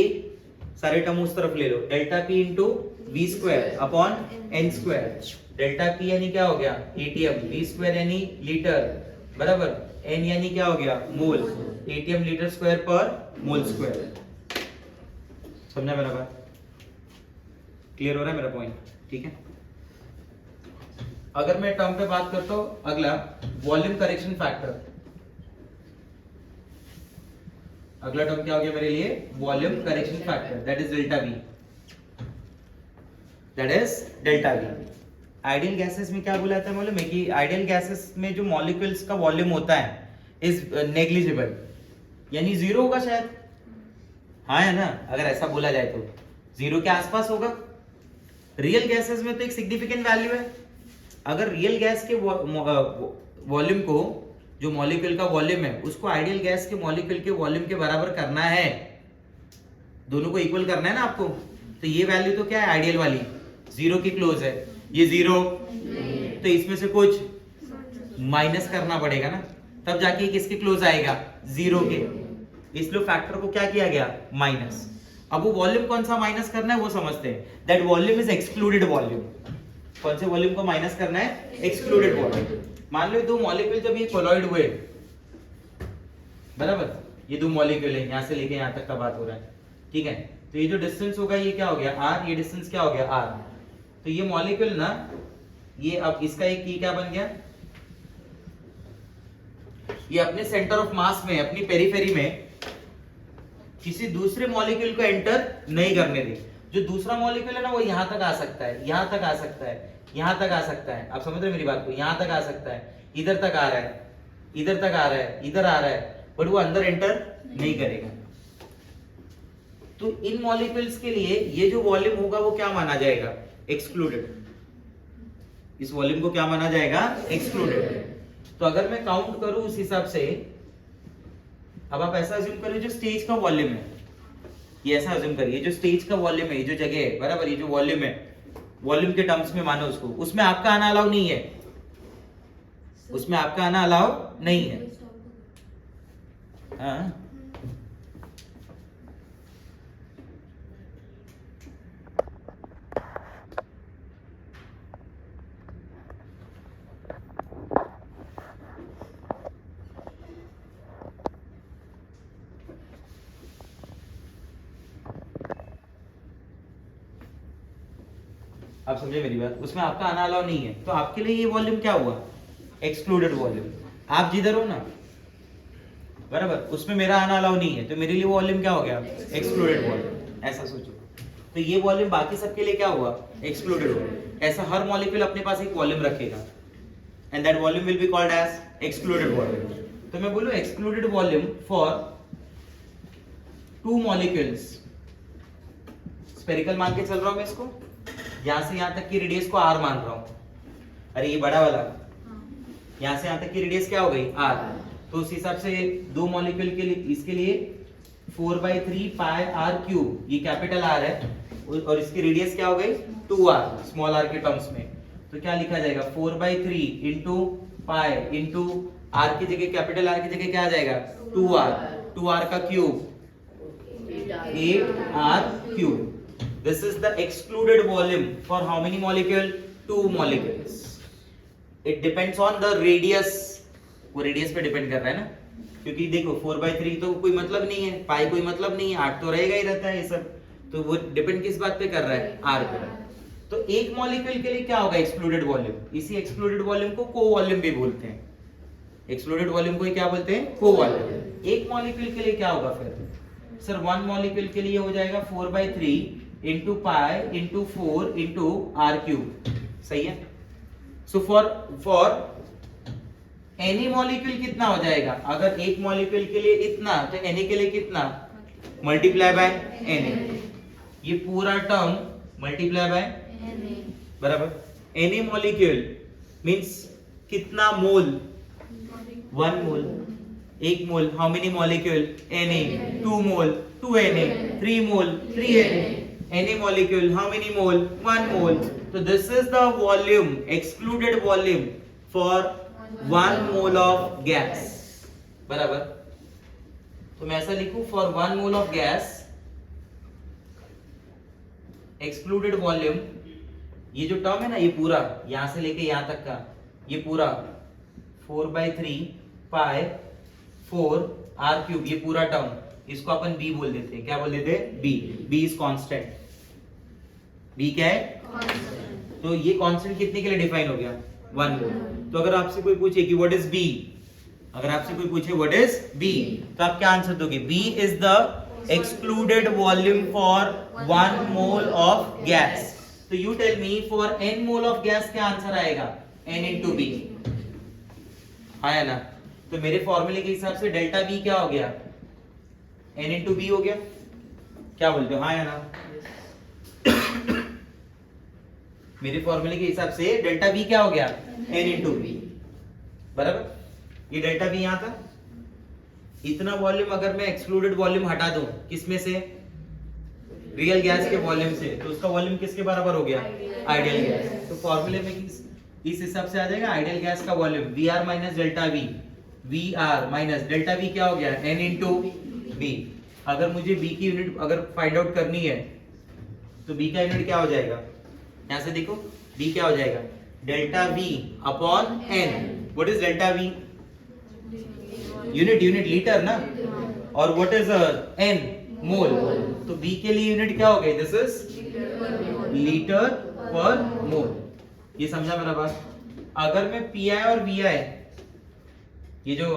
सारे टर्म उस तरफ ले लो, delta P into v square upon n square. Delta P यानी क्या हो गया? एटीएम, v स्क्वायर यानी लीटर, बराबर, n यानी क्या हो गया? मोल, एटीएम लीटर स्क्वायर पर मोल स्क्वायर। समझा मेरा बात? क्लियर हो रहा है मेरा पॉइंट? ठीक है। अगर मैं टर्म पे बात करता हूं, अगला वॉल्यूम करेक्शन फैक्टर। अगला टर्म क्या हो गया मेरे लिए? Volume correction factor, that is delta V, that is delta V। Ideal gases में क्या बोला था मालूम है कि आइडियल गैसेस में जो मॉलिक्यूल्स का वॉल्यूम होता है इज नेग्लिजिबल, यानी जीरो होगा शायद, हाँ है ना? अगर ऐसा बोला जाए तो जीरो के आसपास होगा, रियल गैसेस में तो एक सिग्निफिकेंट वैल्यू है। अगर रियल गैस के वॉल्यूम को, जो मॉलिक्यूल का वॉल्यूम है, उसको आइडियल गैस के मॉलिक्यूल के वॉल्यूम के बराबर करना है, दोनों को इक्वल करना है ना आपको, तो ये वैल्यू तो क्या है, आइडियल वाली, 0 की क्लोज है, ये 0, तो इसमें से कुछ माइनस करना पड़ेगा ना, तब जाके किसके क्लोज आएगा, 0 के। इसलिए फैक्टर को क्या किया गया, माइनस। अब वो वॉल्यूम कौन सा माइनस करना है वो समझते हैं। That volume is excluded volume. कौन से वॉल्यूम को माइनस करना है, एक्सक्लूडेड वॉल्यूम। मान लो दो मॉलिक्यूल जब ये कोलॉइड हुए, बराबर, ये दो मॉलिक्यूल है, यहां से लेके यहां तक का बात हो रहा है, ठीक है, तो ये जो डिस्टेंस होगा ये क्या हो गया, r, ये डिस्टेंस क्या हो गया, r। तो ये मॉलिक्यूल ना, ये अब इसका एक की क्या बन गया, ये अपने सेंटर ऑफ मास में, अपनी पेरिफेरी में किसी दूसरे मॉलिक्यूल को एंटर नहीं करने दे। जो दूसरा मॉलिक्यूल है ना, वो यहां तक आ सकता है, यहां तक आ सकता है, यहां तक आ सकता है, आप समझ रहे मेरी बात को, यहां तक आ सकता है, इधर तक आ रहा है, इधर तक आ रहा है, इधर आ रहा है, बट वो अंदर एंटर नहीं करेगा। तो इन मॉलिक्यूल्स के लिए ये जो वॉल्यूम होगा वो क्या माना जाएगा, एक्सक्लूडेड। इस वॉल्यूम को क्या माना जाएगा, एक्सक्लूडेड। तो अगर मैं काउंट करूं उस हिसाब से, अब आप ऐसा अज्यूम करिए जो स्टेज का वॉल्यूम है, ये ऐसा अज्यूम करिए जो स्टेज का वॉल्यूम है, ये जो जगह है, बराबर, ये जो वॉल्यूम है, वॉल्यूम के टर्म्स में मानो उसको, उसमें आपका आना अलाउ नहीं है, उसमें आपका आना अलाउ नहीं है। हाँ, आप समझे मेरी बात, उसमें आपका आना अलाउ नहीं है, तो आपके लिए ये वॉल्यूम क्या हुआ, एक्सक्लूडेड वॉल्यूम। आप जिधर हो ना, बराबर, उसमें मेरा आना अलाउ नहीं है, तो मेरे लिए वॉल्यूम क्या हो गया, एक्सक्लूडेड वॉल्यूम। ऐसा सोचो, तो ये वॉल्यूम बाकी सबके लिए क्या हुआ, एक्सक्लूडेड वॉल्यूम। ऐसा हर मॉलिक्यूल अपने पास एक वॉल्यूम रखेगा, and that volume will be called as excluded volume. तो मैं बोलूं excluded volume for 2 molecules, spherical मान के चल रहा हूं मैं इसको, यहां से यहां तक की रेडियस को r मान रहा हूं। अरे ये बड़ा वाला, यहां से यहां तक की रेडियस क्या हो गई, r। तो उस हिसाब से 2 मॉलिक्यूल के लिए, इसके लिए 4/3 पाई r क्यूब, ये कैपिटल R है, और इसकी रेडियस क्या हो गई, 2r, स्मॉल r के टर्म्स में। तो क्या लिखा जाएगा, 4/3 इंटू पाई इंटू r की जगह, कैपिटल R की जगह क्या आ जाएगा, 2r का cube, 8r cube. This is the excluded volume for how many molecule, 2 molecules. It depends on the radius, वो रेडियस पे डिपेंड कर रहा है ना, क्योंकि देखो 4/3 तो कोई मतलब नहीं है, पाई कोई मतलब नहीं है, 8 तो रहेगा ही रहता है ये सब, तो वो डिपेंड किस बात पे कर रहा है, r पे। तो एक मॉलिक्यूल के लिए क्या होगा, एक्सक्लूडेड वॉल्यूम। इसी एक्सक्लूडेड वॉल्यूम को को वॉल्यूम भी बोलते हैं, एक्सक्लूडेड वॉल्यूम को क्या बोलते हैं, को वॉल्यूम। एक मॉलिक्यूल के लिए क्या होगा फिर, सर 1 मॉलिक्यूल के लिए हो जाएगा 4/3 into pi into 4 into r cube, सही है। सो फॉर एनी मॉलिक्यूल कितना हो जाएगा, अगर एक मॉलिक्यूल के लिए इतना, तो एनी के लिए कितना, मल्टीप्लाई बाय एनी, ये पूरा टर्म मल्टीप्लाई बाय, बराबर। एनी मॉलिक्यूल मींस कितना mole, 1 mole, 1 mole, how many molecule, any, 2 mole, 2 any, 3 mole, 3 any, any molecule how many mole, 1 mole. So this is the volume, excluded volume for 1 mole of gas, बराबर। तो मैं ऐसा लिखूं, for 1 mole of gas excluded volume, ये जो टर्म है ना, ये पूरा यहां से लेके यहां तक का, ये पूरा 4/3 पाई 4 r क्यूब, ये पूरा टर्म, इसको अपन b बोल देते हैं, क्या बोल देते हैं, b इज कांस्टेंट। b क्या है, कांस्टेंट। तो ये कांस्टेंट कितने के लिए डिफाइन हो गया, 1 मोल। तो अगर आपसे कोई पूछे कि व्हाट इज b, अगर आपसे कोई पूछे व्हाट इज b, तो आप क्या आंसर दोगे, b is the excluded volume for 1 mole of gas. तो you tell me for n mole of gas क्या आंसर आएगा, n into b, है ना। तो मेरे फॉर्मूले के हिसाब से डेल्टा b क्या हो गया, n into b हो गया, क्या बोलते हो, हाँ या ना। मेरे फॉर्मूले के हिसाब से डेल्टा V क्या हो गया, n इंटू V, बराबर। ये डेल्टा V यहाँ था। इतना वॉल्यूम अगर मैं एक्सक्लूडेड वॉल्यूम हटा दूं किसमें से, रियल गैस के वॉल्यूम से, तो उसका वॉल्यूम किसके बराबर हो गया, आइडियल गैस। तो फॉर्मूले में इस हिसाब से आ जाएगा आइडियल गैस का volume VR minus delta V, VR minus delta V क्या हो गया, n इंटू V। अगर मुझे B की यूनिट अगर फाइंड आउट करनी है तो B का यूनिट क्या हो जाएगा, यहां से देखो B क्या हो जाएगा, delta V upon n। What is delta V, unit litre ना, और व्हाट इज n, मोल। तो B के लिए यूनिट क्या हो गई, दिस इज लीटर पर मोल। ये समझा मेरा बात। अगर मैं PI और VI, ये जो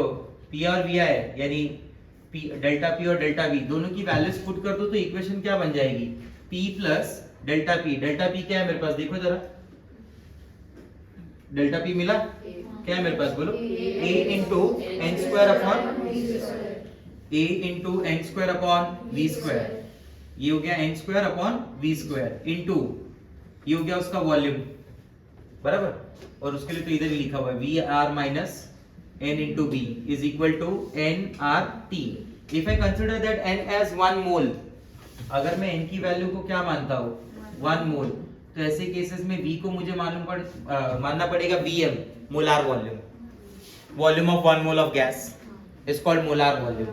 P और VI है यानी डेल्टा P और डेल्टा V दोनों की वैल्यूज पुट कर दो तो इक्वेशन क्या बन जाएगी, P plus delta P। Delta P क्या है मेरे पास, देखो जरा, डेल्टा P मिला, क्या है मेरे पास बोलो, A into N square upon A into N square upon V square. ये हो गया N square upon V square into ये हो गया उसका वॉल्यूम, बराबर। और उसके लिए तो इधर ही लिखा हुआ है VR minus n into B is equal to nRT. If I consider that n as 1 mole, अगर मैं n की वैल्यू को क्या मानता हूँ, 1 मोल, तो ऐसे केसेस में V को मुझे मानना पड़ेगा Vm, molar volume. Volume of 1 mole of gas is called molar volume,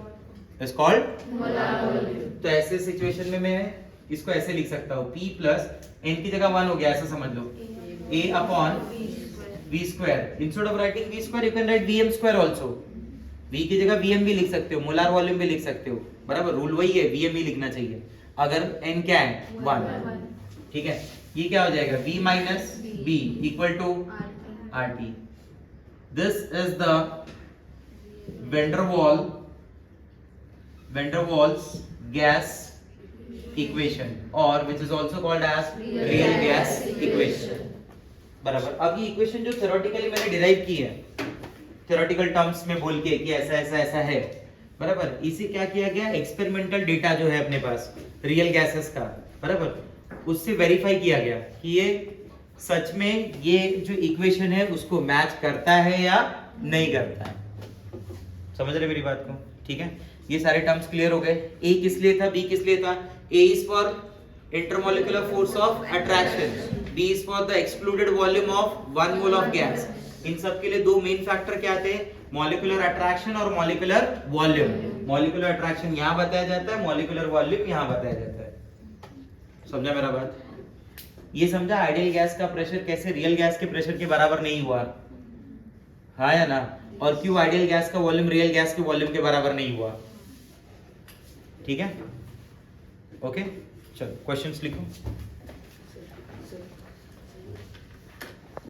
is called molar volume. तो ऐसे सिचुएशन में मैं इसको ऐसे लिख सकता हूँ, P प्लस n की जगह 1 हो गया, ऐसा समझ लो, A upon V square. Instead of writing V square, you can write Vm square also. V की जगह Vm भी लिख सकते हो, मोलार वॉल्यूम भी लिख सकते हो, बराबर। रूल वही है, Vm ही लिखना चाहिए अगर n क्या है, 1। ठीक है, ये क्या हो जाएगा, V minus B equal to RT। This is the Vanderwaals gas equation, और which is also called as real gas equation, बराबर। अब ये इक्वेशन जो थ्योरेटिकली मैंने डिराइव की है, थ्योरेटिकल टर्म्स में बोल के कि ऐसा ऐसा ऐसा है, बराबर, इसे क्या किया गया, एक्सपेरिमेंटल डेटा जो है अपने पास रियल गैसेस का, बराबर, उससे वेरीफाई किया गया कि ये सच में ये जो इक्वेशन है उसको मैच करता है या नहीं करता है। समझ रहे मेरी बात को, ठीक है। ये सारे टर्म्स क्लियर हो गए। ए किस लिए था, बी किस लिए था, A is for intermolecular force of attraction, B is for the excluded volume of 1 mole of gas। इन सब के लिए दो मेन फैक्टर क्या थे, मॉलिक्यूलर अट्रैक्शन और मॉलिक्यूलर वॉल्यूम। मॉलिक्यूलर अट्रैक्शन यहाँ बताया जाता है, मॉलिक्यूलर वॉल्यूम यहाँ बताया जाता है। समझा मेरा बात, ये समझा आइडियल गैस का प्रेशर कैसे रियल गैस के प्रेशर के बराबर नहीं हुआ, हाँ या ना, और क्यों आइडियल गैस का वॉल्यूम रियल गैस के वॉल्यूम के बराबर नहीं हुआ। ठीक है, ओके, चलो क्वेश्चंस लिखो।